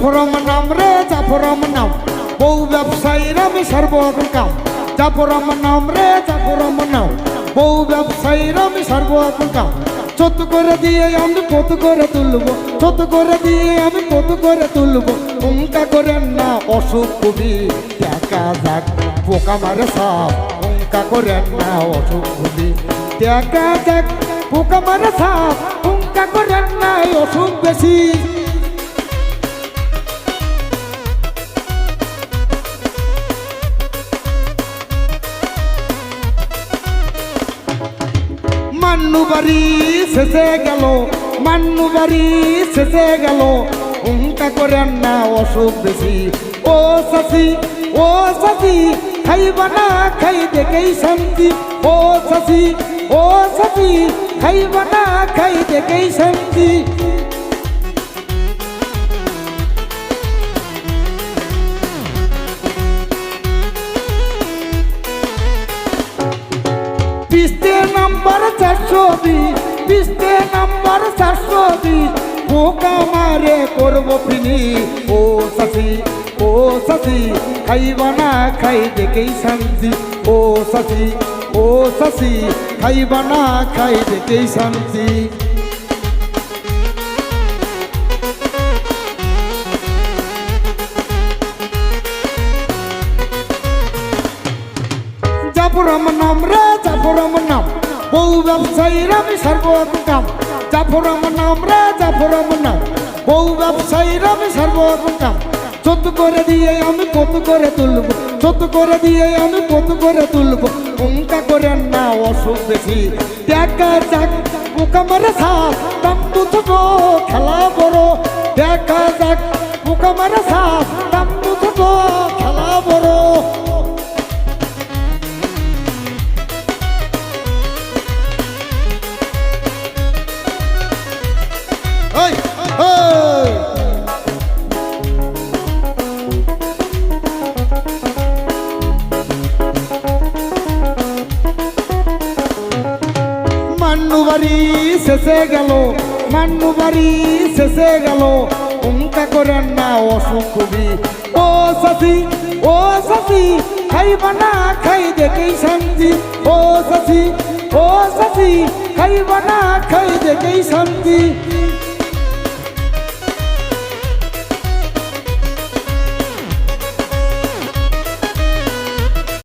জাফরম নাম রে জাফরম নাম, বউ ব্যবসায়ীর আমি সর্বরকম কাম। জাফরম নাম রে জাফরম নাম, বউ ব্যবসায়ীর আমি সর্বরকম কাম। ছোট করে দিয়ে আমি কত করে তুলবো, ছোট করে দিয়ে আমি কত করে তুলবো। উঙ্কা করেন না অসুখ কবি, দেখা যাক পোকা মারে সাপ। উঙ্কা করেন না অসুখ কবি, দেখা যাক পোকা মারে সাপ। উঙ্কা করেন না অসুখ বেশি। মান্নু বাড়ি শেষে গেল, মান্নু বাড়ি শেষে গেল। উঙ্কা করেন না অসুখ বেশি। ও শশী, ও শশী, খাইবা না খাই দেখেই শান্তি। ও শশী, ও শশী, খাইবা না খাই দেখেই শান্তি। পিস্তে নাম্বার 420, পিস্তে নাম্বার 420। পোকা মারে করবো ফিনি। ও শশী, ও শশী, খাইবা না খাই দেখেই শান্তি। ও শশী, ও শশী, খাইবা না খাই দেখেই শান্তি। জাফরম নাম রে জাফরম নাম, বউ ব্যবসায়ীর আমি সর্বরকম কাম। জাফরম নাম রে জাফরম নাম, বউ ব্যবসায়ীর আমি সর্বরকম কাম। ছোট করে দিয়ে আমি কত করে তুলবো, ছোট করে দিয়ে আমি কত করে তুলবো। উঙ্কা করেন না অসুখ বেশি, দেখা যাক পোকা মারে সাপ। দাম দুটো খেলা বড়, দেখা যাক পোকা মারে সাপ। দাম দুটো খেলা বড়। ওই ওই মান্নু বাড়ি শেষে গেল, মান্নু বাড়ি শেষে গেল। উঙ্কা করেন না অসুখ কবি। ও শশী, ও শশী, খাইবা না খাই দেখেই শান্তি। ও শশী, ও শশী, খাইবা না খাই দেখেই শান্তি।